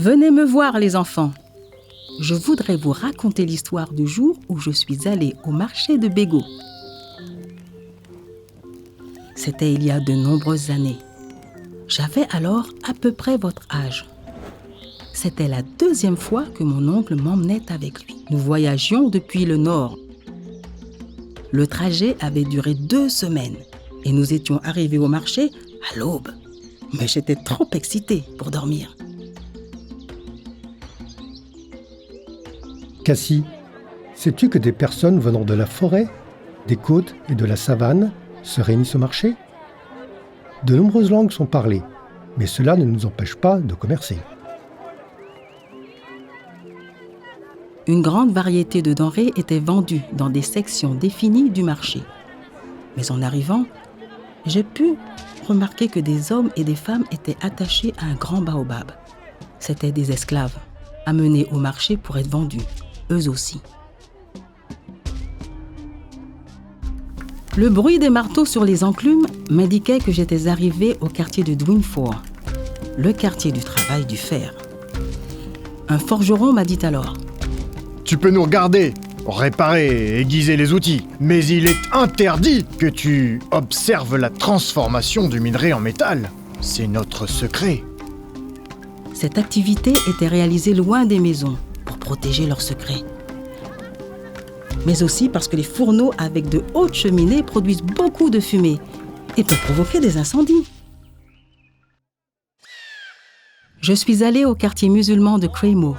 Venez me voir, les enfants. Je voudrais vous raconter l'histoire du jour où je suis allée au marché de Bégo. C'était il y a de nombreuses années. J'avais alors à peu près votre âge. C'était la 2e fois que mon oncle m'emmenait avec lui. Nous voyagions depuis le nord. Le trajet avait duré 2 semaines et nous étions arrivés au marché à l'aube. Mais j'étais trop excitée pour dormir. Cassie, sais-tu que des personnes venant de la forêt, des côtes et de la savane se réunissent au marché ? De nombreuses langues sont parlées, mais cela ne nous empêche pas de commercer. Une grande variété de denrées était vendue dans des sections définies du marché. Mais en arrivant, j'ai pu remarquer que des hommes et des femmes étaient attachés à un grand baobab. C'étaient des esclaves, amenés au marché pour être vendus, eux aussi. Le bruit des marteaux sur les enclumes m'indiquait que j'étais arrivée au quartier de Dwinfor, le quartier du travail du fer. Un forgeron m'a dit alors: « Tu peux nous regarder, réparer et aiguiser les outils, mais il est interdit que tu observes la transformation du minerai en métal. C'est notre secret. » Cette activité était réalisée loin des maisons pour protéger leurs secrets. Mais aussi parce que les fourneaux avec de hautes cheminées produisent beaucoup de fumée et peuvent provoquer des incendies. Je suis allée au quartier musulman de Cremo.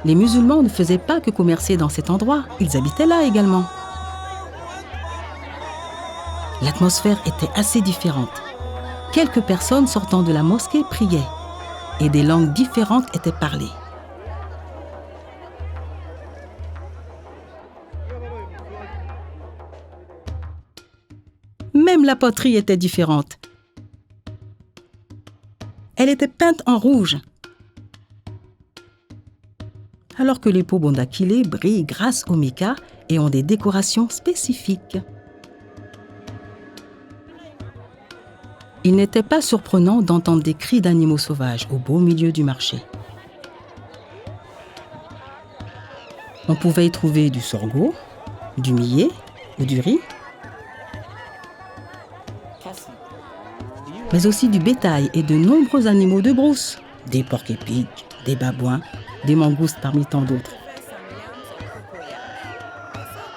Les musulmans ne faisaient pas que commercer dans cet endroit, ils habitaient là également. L'atmosphère était assez différente. Quelques personnes sortant de la mosquée priaient et des langues différentes étaient parlées. Même la poterie était différente. Elle était peinte en rouge, alors que les pots bondakilés brillent grâce au mica et ont des décorations spécifiques. Il n'était pas surprenant d'entendre des cris d'animaux sauvages au beau milieu du marché. On pouvait y trouver du sorgho, du millet ou du riz, mais aussi du bétail et de nombreux animaux de brousse, des porcs-épics, des babouins, des mangoustes parmi tant d'autres.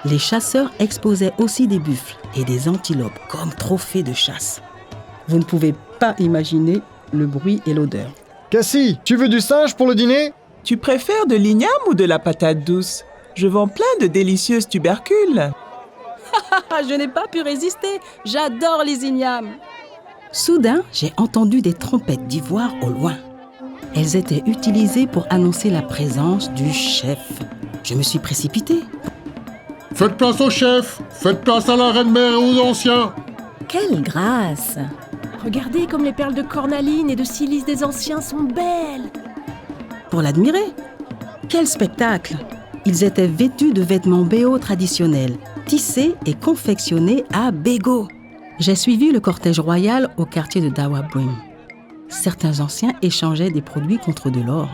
Les chasseurs exposaient aussi des buffles et des antilopes comme trophées de chasse. Vous ne pouvez pas imaginer le bruit et l'odeur. Cassie, tu veux du singe pour le dîner ? Tu préfères de l'igname ou de la patate douce ? Je vends plein de délicieuses tubercules. Je n'ai pas pu résister, j'adore les ignames. Soudain, j'ai entendu des trompettes d'ivoire au loin. Elles étaient utilisées pour annoncer la présence du chef. Je me suis précipitée. Faites place au chef, faites place à la reine-mère et aux anciens. Quelle grâce! Regardez comme les perles de cornaline et de silice des anciens sont belles. Pour l'admirer, quel spectacle! Ils étaient vêtus de vêtements béo traditionnels, tissés et confectionnés à Bégo. J'ai suivi le cortège royal au quartier de Dawabrim. Certains anciens échangeaient des produits contre de l'or.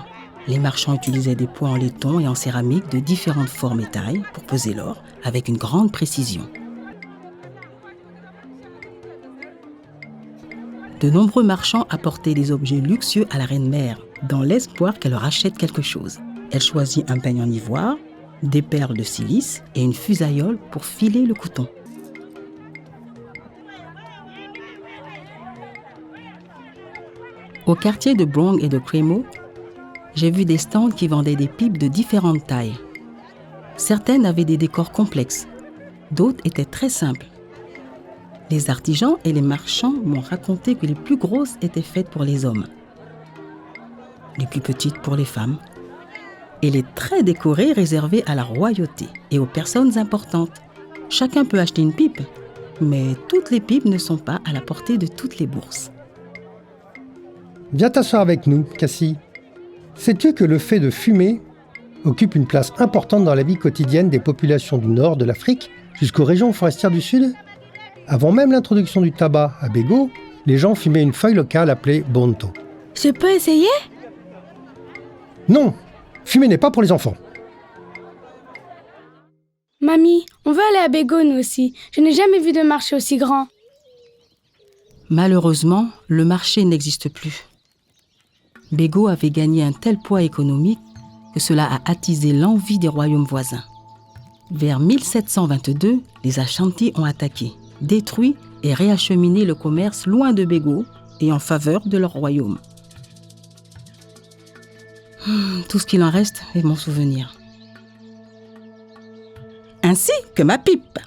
Les marchands utilisaient des pots en laiton et en céramique de différentes formes et tailles pour peser l'or avec une grande précision. De nombreux marchands apportaient des objets luxueux à la reine-mère, dans l'espoir qu'elle leur achète quelque chose. Elle choisit un peigne en ivoire, des perles de silice et une fusaïole pour filer le coton. Au quartier de Brong et de Cremo, j'ai vu des stands qui vendaient des pipes de différentes tailles. Certaines avaient des décors complexes, d'autres étaient très simples. Les artisans et les marchands m'ont raconté que les plus grosses étaient faites pour les hommes, les plus petites pour les femmes, et les très décorées réservées à la royauté et aux personnes importantes. Chacun peut acheter une pipe, mais toutes les pipes ne sont pas à la portée de toutes les bourses. Viens t'asseoir avec nous, Cassie. Sais-tu que le fait de fumer occupe une place importante dans la vie quotidienne des populations du nord de l'Afrique jusqu'aux régions forestières du sud ? Avant même l'introduction du tabac à Bégo, les gens fumaient une feuille locale appelée bonto. Je peux essayer? Non, fumer n'est pas pour les enfants. Mamie, on veut aller à Bego nous aussi. Je n'ai jamais vu de marché aussi grand. Malheureusement, le marché n'existe plus. Bego avait gagné un tel poids économique que cela a attisé l'envie des royaumes voisins. Vers 1722, les Ashanti ont attaqué, détruit et réacheminé le commerce loin de Bego et en faveur de leur royaume. Tout ce qu'il en reste est mon souvenir. Ainsi que ma pipe.